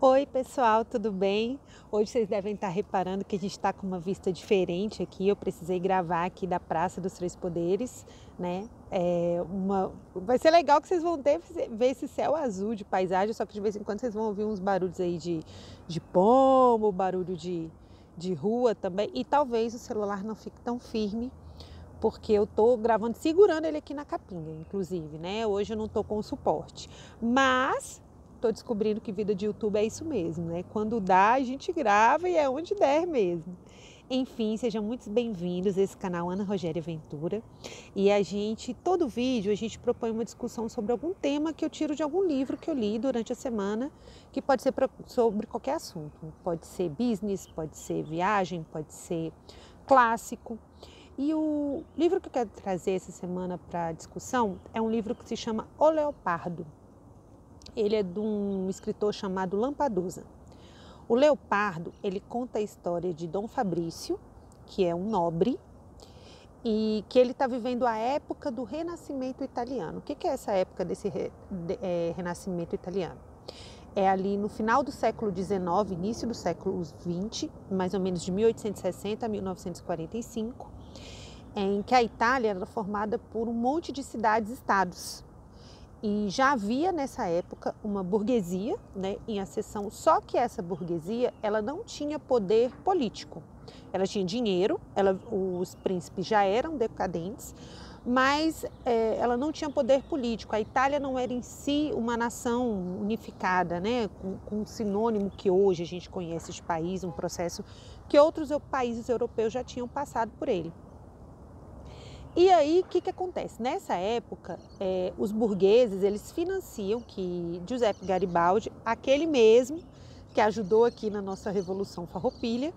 Oi pessoal, tudo bem? Hoje vocês devem estar reparando que a gente está com uma vista diferente aqui. Eu precisei gravar aqui da Praça dos Três Poderes, né? Vai ser legal que vocês vão ver esse céu azul de paisagem, só que de vez em quando vocês vão ouvir uns barulhos aí de pomo, barulho de rua também. E talvez o celular não fique tão firme, porque eu tô gravando segurando ele aqui na capinha, inclusive, né? Hoje eu não tô com o suporte, mas estou descobrindo que vida de YouTube é isso mesmo, né? Quando dá, a gente grava e é onde der mesmo. Enfim, sejam muito bem-vindos a esse canal Ana Rogéria Ventura. E todo vídeo, a gente propõe uma discussão sobre algum tema que eu tiro de algum livro que eu li durante a semana, que pode ser sobre qualquer assunto. Pode ser business, pode ser viagem, pode ser clássico. E o livro que eu quero trazer essa semana para discussão é um livro que se chama O Leopardo. Ele é de um escritor chamado Lampadusa. O Leopardo, ele conta a história de Dom Fabrício, que é um nobre, e que ele está vivendo a época do Renascimento italiano. O que é essa época desse Renascimento italiano? É ali no final do século XIX, início do século XX, mais ou menos de 1860 a 1945, em que a Itália era formada por um monte de cidades-estados. E já havia nessa época uma burguesia, né, em ascensão, só que essa burguesia ela não tinha poder político. Ela tinha dinheiro, os príncipes já eram decadentes, mas ela não tinha poder político. A Itália não era em si uma nação unificada, né, com um sinônimo que hoje a gente conhece de país, um processo que outros países europeus já tinham passado por ele. E aí, o que acontece? Nessa época, os burgueses, eles financiam que Giuseppe Garibaldi, aquele mesmo que ajudou aqui na nossa Revolução Farroupilha,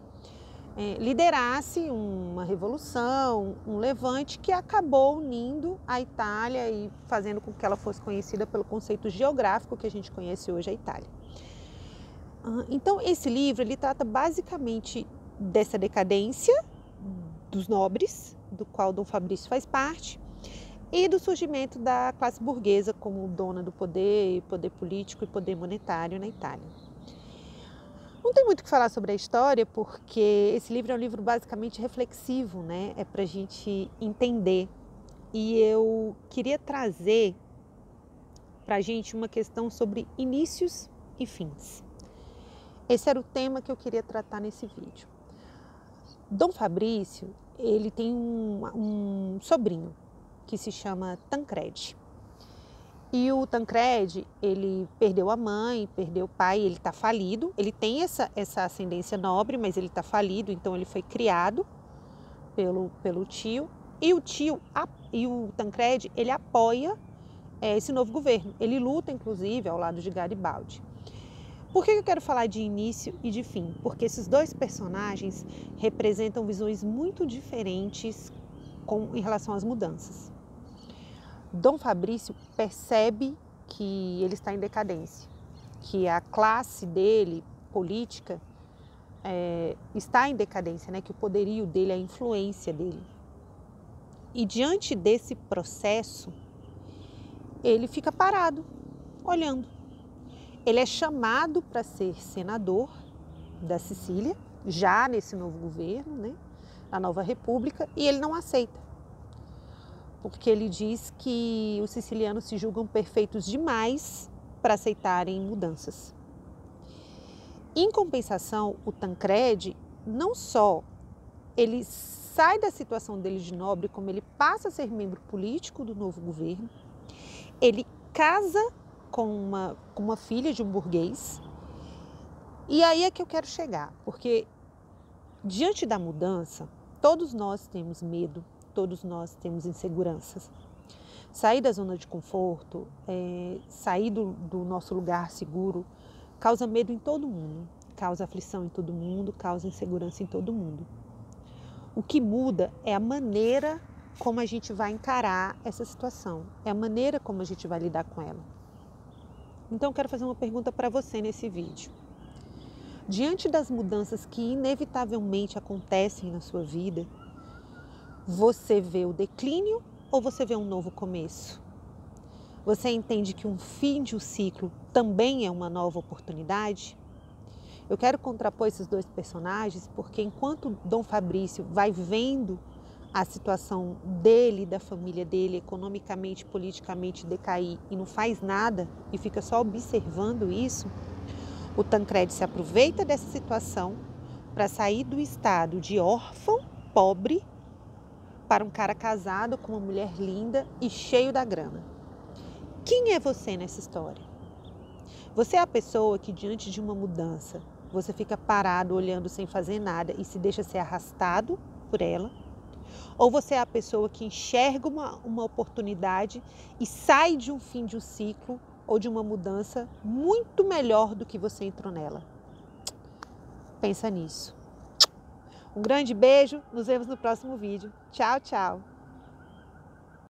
liderasse uma revolução, um levante que acabou unindo a Itália e fazendo com que ela fosse conhecida pelo conceito geográfico que a gente conhece hoje, a Itália. Então, esse livro, ele trata basicamente dessa decadência dos nobres, do qual Dom Fabrício faz parte, e do surgimento da classe burguesa como dona do poder político e poder monetário na Itália. Não tem muito o que falar sobre a história, porque esse livro é um livro basicamente reflexivo, né? É para a gente entender. E eu queria trazer para a gente uma questão sobre inícios e fins. Esse era o tema que eu queria tratar nesse vídeo. Dom Fabrício, ele tem um sobrinho que se chama Tancredi. E o Tancredi, ele perdeu a mãe, perdeu o pai, ele está falido. Ele tem essa ascendência nobre, mas ele está falido, então ele foi criado pelo tio. E o Tancredi, ele apoia esse novo governo. Ele luta, inclusive, ao lado de Garibaldi. Por que eu quero falar de início e de fim? Porque esses dois personagens representam visões muito diferentes em relação às mudanças. Dom Fabrício percebe que ele está em decadência, que a classe dele, política, está em decadência, né? Que o poderio dele, a influência dele. E diante desse processo, ele fica parado, olhando. Ele é chamado para ser senador da Sicília, já nesse novo governo, né, na nova república, e ele não aceita. Porque ele diz que os sicilianos se julgam perfeitos demais para aceitarem mudanças. Em compensação, o Tancredi, não só ele sai da situação dele de nobre, como ele passa a ser membro político do novo governo, ele casa com uma filha de um burguês. E aí é que eu quero chegar, porque diante da mudança, todos nós temos medo, todos nós temos inseguranças. Sair da zona de conforto, sair do nosso lugar seguro, causa medo em todo mundo, causa aflição em todo mundo, causa insegurança em todo mundo. O que muda é a maneira como a gente vai encarar essa situação, é a maneira como a gente vai lidar com ela. Então eu quero fazer uma pergunta para você nesse vídeo. Diante das mudanças que inevitavelmente acontecem na sua vida, você vê o declínio ou você vê um novo começo? Você entende que um fim de um ciclo também é uma nova oportunidade? Eu quero contrapor esses dois personagens porque enquanto Dom Fabrício vai vendo a situação dele, da família dele, economicamente, politicamente decair e não faz nada e fica só observando isso, o Tancredi se aproveita dessa situação para sair do estado de órfão, pobre, para um cara casado com uma mulher linda e cheio da grana. Quem é você nessa história? Você é a pessoa que diante de uma mudança, você fica parado olhando sem fazer nada e se deixa ser arrastado por ela? Ou você é a pessoa que enxerga uma oportunidade e sai de um fim de um ciclo ou de uma mudança muito melhor do que você entrou nela? Pensa nisso. Um grande beijo, nos vemos no próximo vídeo. Tchau, tchau!